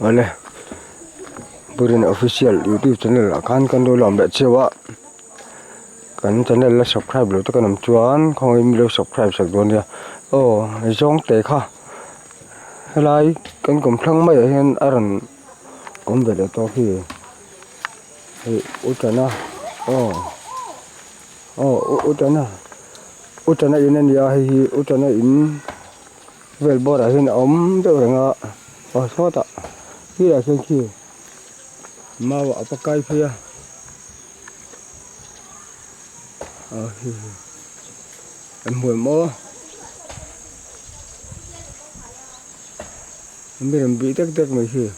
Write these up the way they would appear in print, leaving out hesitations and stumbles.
Ole Burin official YouTube channel akan kan do lam be chewa kan channel la subscribe lo to kanam chuan khong im lo subscribe sak don ya o zong te kha helai kan kom thlang mai hian aran om be le to hi he utana utana in an ya hi utana in vel bora hin om de nga o sota hi la ken ki mau apakai phia em mùi mó em biết làm bị tắc tắc mấy khi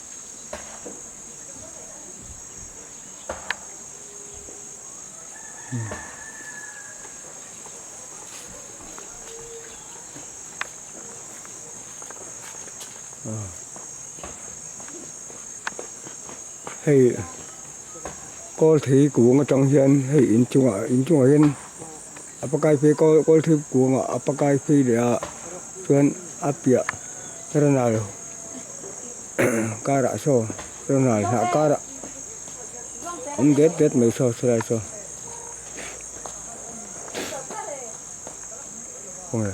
hay có thấy của trong hiện hay in chung hiện apakai phi có thấy của apakai phi để chuyên apia thế nào cara so thế nào hạ cara đét mấy so sai so không à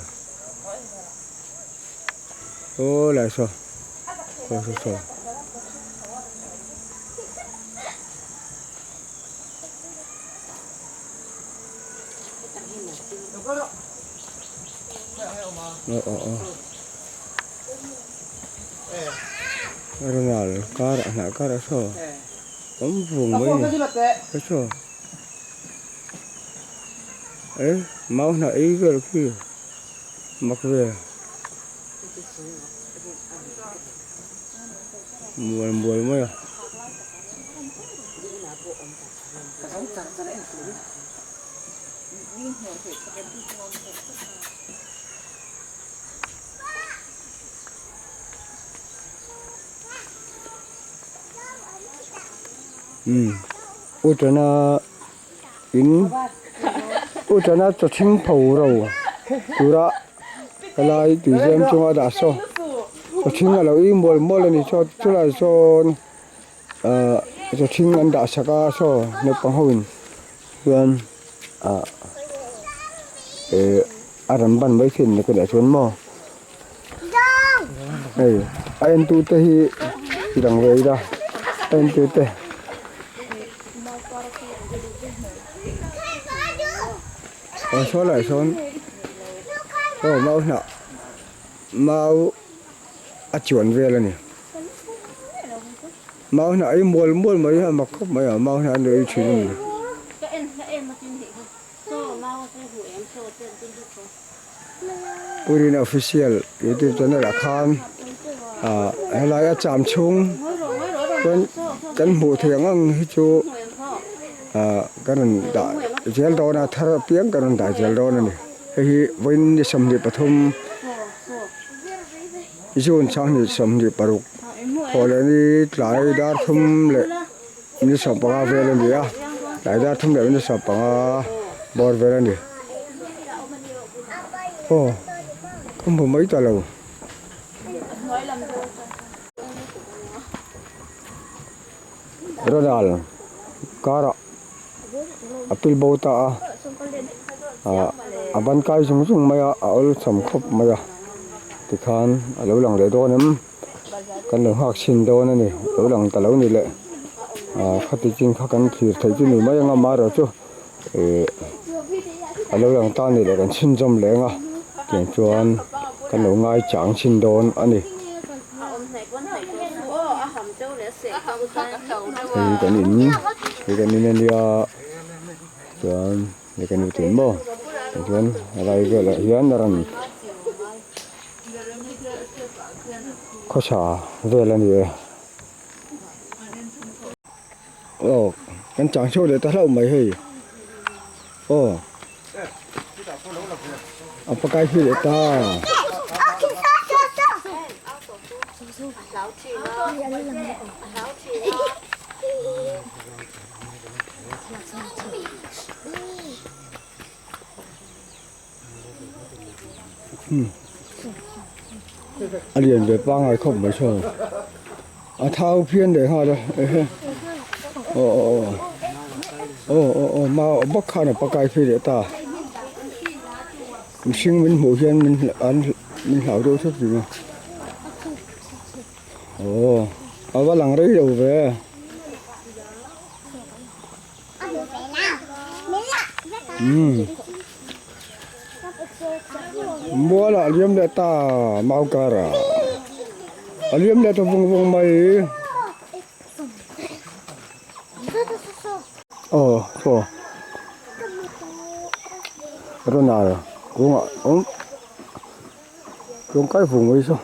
ô lại so so nào cara so ấm vùng mấy cái so ấy máu nào ý cái kia mặc về mùa mới à utana in utana cho chinh phù rồi tura lại từ xem chúng ta đã so cho chinh là ý mua lên thì cho là cho chinh anh đã saka so nếu bằng hồn luôn aram ban mấy khi cái để chuẩn mò này anh tu te hi đằng về ra anh tu te số lại số mau nọ mau chuẩn về là nè mau nọ ấy mua mấy mà khóc mấy ở mau nọ để chuyện gì Burin official YouTube channel là khang hay là chạm chung cái mù thiền ăn hết chú cái này đã gel đó là thở tiếng cái này đã gel đó này thì với sầm đi bắt thum June sang đi sầm đi baru hồi này đi lại đã thum lệ đi sầm bằng về lên đi à lại đã thum lệ đi sầm bằng bò về lên đi không có mấy tờ lầu Ronald cara apil bota ban kai sung maya al sam khop maya ti khan alo lang le do nem kan lo hak sin do na ni lo lang ta lo ni le khati chin kha kan khir thai chu ni maya nga ma ro chu alo lang ta ni le kan chin jom le nga tiang chuan kan lo ngai chang chin don ani thì cái này dia chuan cái này tiền bo chuan lại cái là hiền rằng có xả về là gì cái chẳng số để ta lâu mấy hay apa cái gì để ta alien về ba ngày không mấy giờ thao phiên để họ rồi mà bắc khá là bắc cái phi để ta mình sinh mình mù hiền mình ăn mình hảo đâu chút gì mà và lằng đấy đâu về mua là liêm để ta mau cả ra liêm để ta vung vung mày thôi rồi nào cũng cũng cái vùng ấy sao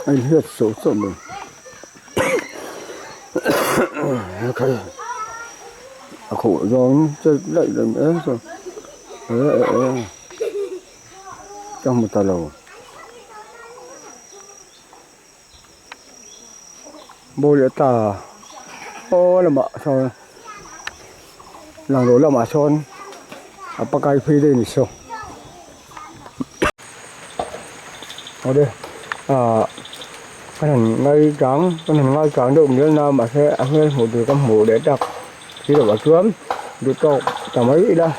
anh hết số rồi mình cái khổ gió chơi lại rồi nữa rồi trong một tà lầu bôi để tà là mà sao làng đó là mà son apa cái phi đây này sao ở đây cái thằng ngay trắng được miếng nào mà sẽ ăn một từ con hổ để đập khi được vào chuối được to tầm ấy đây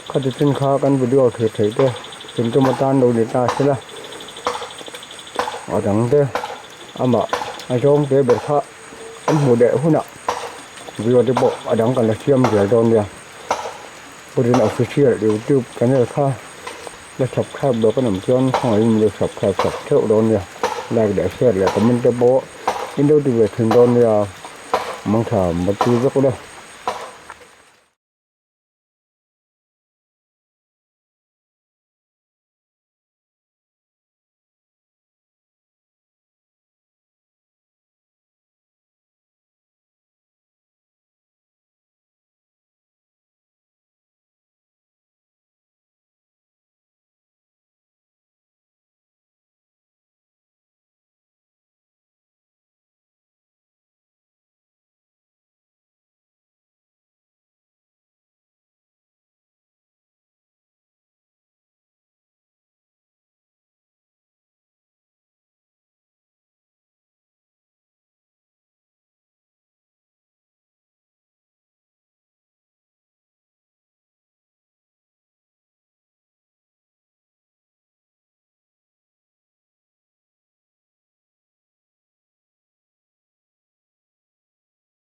có thể trên kho căn video thì thấy đây chúng tôi một tan đầu để ta sẽ là ở đằng đây mà ai trong cái bể kho ăn hổ để hôn ạ video đi bộ ở đằng còn là chiêm rẻ đòn nè Bùrên official YouTube cái này là kho là subscribe đó có nằm trên không ai mình được subscribe theo đòn nè like để share là comment cho bố in đâu thì về thường đòn nè mong thả một chút rất là